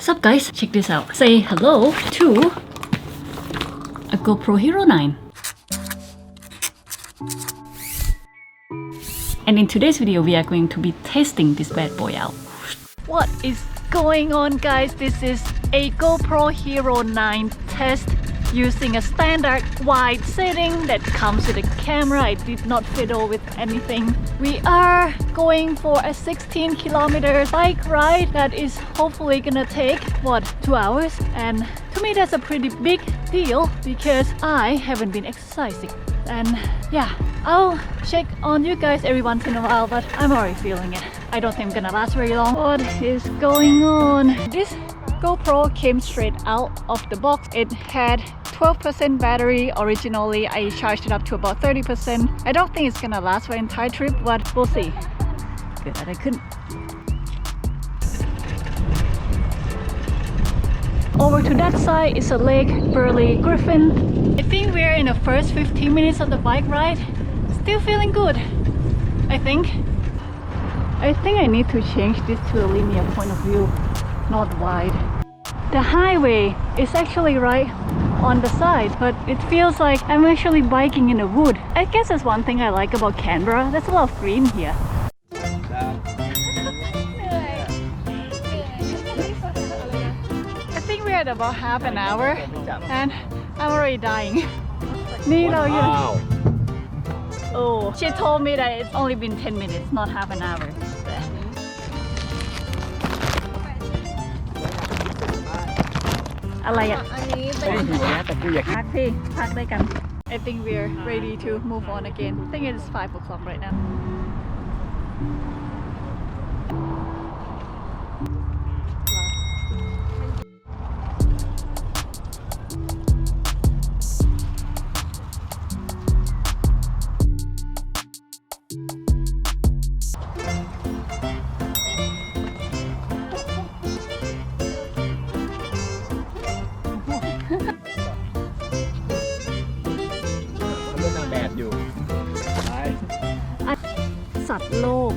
Sup guys, check this out. Say hello to a GoPro Hero9. And in today's video, we are going to be testing this bad boy out. What is going on, guys? This is a GoPro Hero9 test using a standard wide setting that comes with a camera. I did not fiddle with anything. We are going for a 16-kilometer bike ride that is hopefully gonna take, what, 2 hours? And to me that's a pretty big deal because I haven't been exercising. And yeah, I'll check on you guys every once in a while, but I'm already feeling it. I don't think I'm gonna last very long. What is going on? This GoPro came straight out of the box. It had 12% battery originally. I charged it up to about 30%. I don't think it's gonna last for the entire trip, but we'll see. Good that I couldn't. Over to that side is a Lake Burley Griffin. I think we're in the first 15 minutes of the bike ride. Still feeling good, I think. I need to change this to a linear point of view, not wide. The highway is actually right on the side, but it feels like I'm actually biking in the wood. I guess that's one thing I like about Canberra. There's a lot of green here. I think we're at about half an hour and I'm already dying. Wow. Oh, she told me that it's only been 10 minutes, not half an hour.อะไรอ่ะพักพี่พักได้กัน I think we're ready to move on again. I think it's 5 o'clock right now.สัตว์โลก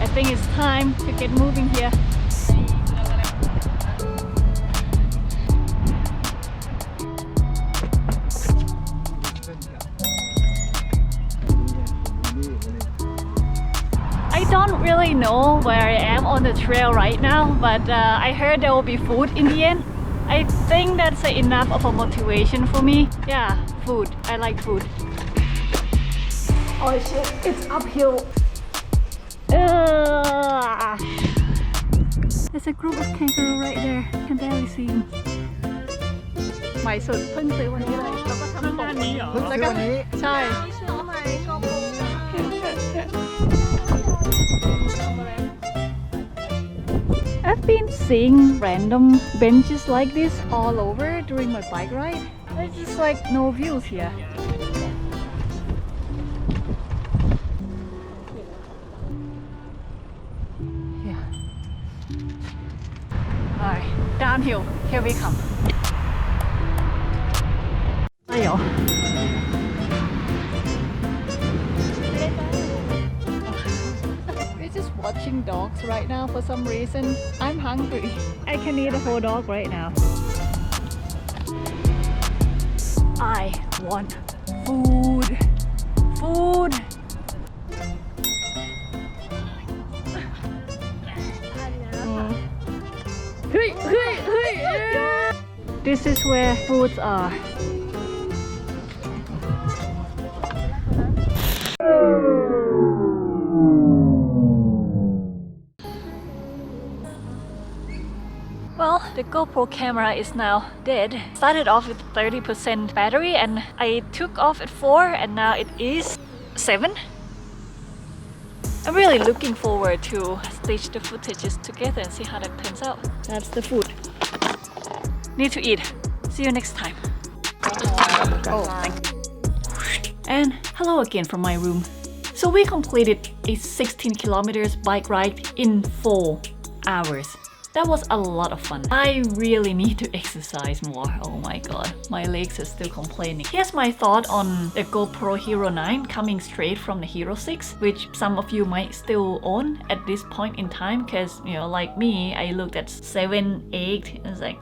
I think it's time to get moving here. I don't really know where I am on the trail right now, but I heard there will be food in the end. I think that's enough of a motivation for me. Yeah, food. I like food. Oh shit, it's uphill. There's a group of kangaroo right there. I can barely see them. ใหม่สุดเพิ่งซื้อวันนี้เลยแล้วก็ทำงานนี้เหรอแล้วก็ใช่ I've been seeing random benches like this all over during my bike ride. There's just like no views here. Yeah. Alright, downhill. Here we come. Ayo. We're just watching dogs right now for some reason. I'm hungry. I can eat a whole dog right now. I want food. Food. This is where foods are. Well, the GoPro camera is now dead. Started off with 30% battery and I took off at 4 and now it is 7. I'm really looking forward to stitch the footages together and see how that turns out. That's the food. Need to eat. See you next time. Oh, thank you. And hello again from my room. So we completed a 16 kilometers bike ride in 4 hours. That was a lot of fun. I really need to exercise more. Oh my god, my legs are still complaining. Here's my thought on the GoPro Hero 9 coming straight from the Hero 6, which some of you might still own at this point in time, because, you know, like me, I looked at 7, 8, and it's like,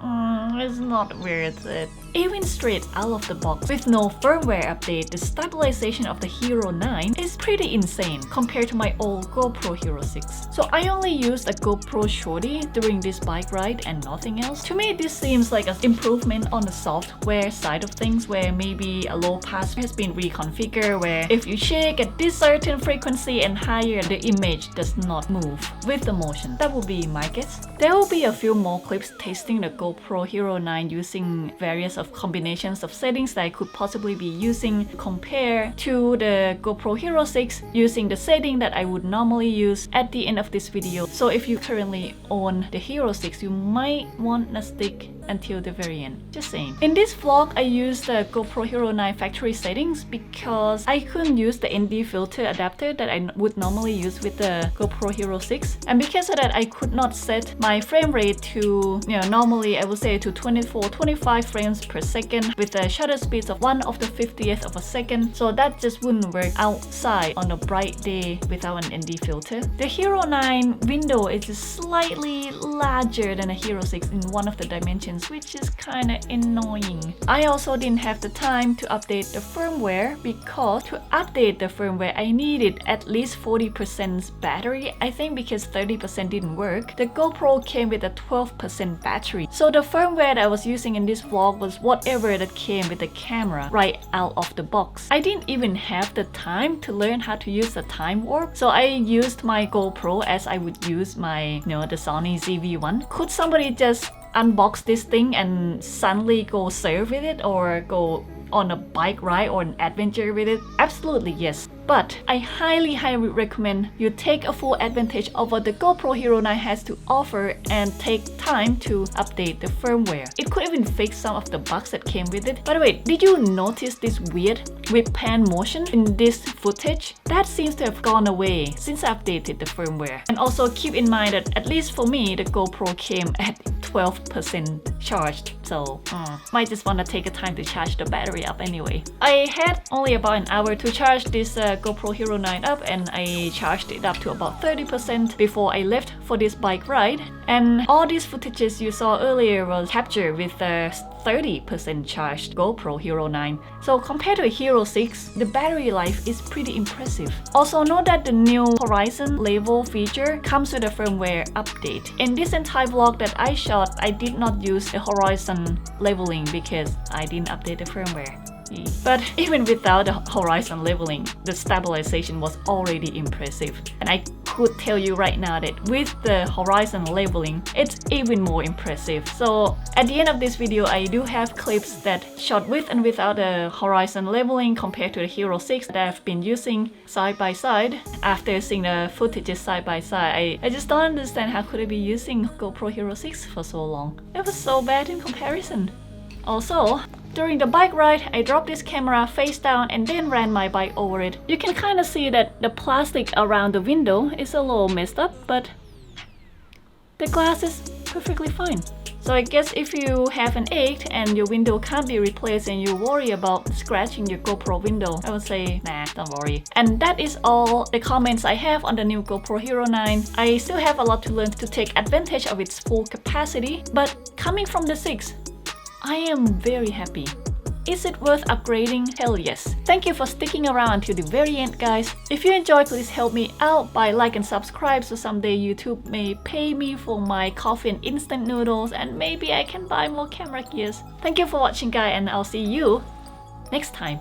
it's not worth it. Even straight out of the box with no firmware update, the stabilization of the Hero 9 is pretty insane compared to my old GoPro Hero 6. So I only used a GoPro Shorty during this bike ride and nothing else. To me, this seems like an improvement on the software side of things, where maybe a low pass has been reconfigured, where if you shake at this certain frequency and higher, the image does not move with the motion. That will be my guess. There will be a few more clips testing the GoPro Hero 9 using various of combinations of settings that I could possibly be using compared to the GoPro Hero 6 using the setting that I would normally use at the end of this video. So if you currently own the Hero 6, you might want to stick until the very end. Just saying. In this vlog, I used the GoPro Hero 9 factory settings because I couldn't use the ND filter adapter that I would normally use with the GoPro Hero 6. And because of that, I could not set my frame rate to, you know, normally I would say to 24-25 frames per second with the shutter speeds of 1/50th of a second. So that just wouldn't work outside on a bright day without an ND filter. The Hero 9 window is just slightly larger than a Hero 6 in one of the dimensions, which is kinda annoying. I also didn't have the time to update the firmware because to update the firmware I needed at least 40% battery, I think, because 30% didn't work. The GoPro came with a 12% battery. So the firmware that I was using in this vlog was whatever that came with the camera right out of the box. I didn't even have the time to learn how to use the time warp, so I used my GoPro as I would use my, you know, the Sony ZV-1. Could somebody just unbox this thing and suddenly go surf with it or go on a bike ride or an adventure with it? Absolutely yes. But I highly recommend you take a full advantage of what the GoPro Hero 9 has to offer and take time to update the firmware. It could even fix some of the bugs that came with it. By the way, did you notice this weird whip pan motion in this footage? That seems to have gone away since I updated the firmware. And also keep in mind that at least for me, the GoPro came at 12% charged, so might just want to take a time to charge the battery up anyway. I had only about an hour to charge this GoPro Hero 9 up, and I charged it up to about 30% before I left for this bike ride. And all these footages you saw earlier was captured with the 30% charged GoPro Hero 9. So compared to a Hero 6, the battery life is pretty impressive. Also note that the new horizon level feature comes with a firmware update. In this entire vlog that I shot, I did not use the horizon leveling because I didn't update the firmware. But even without the horizon leveling, the stabilization was already impressive. And I could tell you right now that with the horizon leveling, it's even more impressive. So at the end of this video, I do have clips that shot with and without the horizon leveling compared to the Hero 6 that I've been using side by side. After seeing the footages side by side, I just don't understand how could I be using GoPro Hero 6 for so long. It was so bad in comparison. Also, during the bike ride, I dropped this camera face down and then ran my bike over it. You can kind of see that the plastic around the window is a little messed up, but the glass is perfectly fine. So I guess if you have an ache and your window can't be replaced and you worry about scratching your GoPro window, I would say, nah, don't worry. And that is all the comments I have on the new GoPro Hero 9. I still have a lot to learn to take advantage of its full capacity, but coming from the 6, I am very happy. Is it worth upgrading? Hell yes. Thank you for sticking around until the very end, guys. If you enjoyed, please help me out by like and subscribe so someday YouTube may pay me for my coffee and instant noodles, and maybe I can buy more camera gears. Thank you for watching, guys, and I'll see you next time.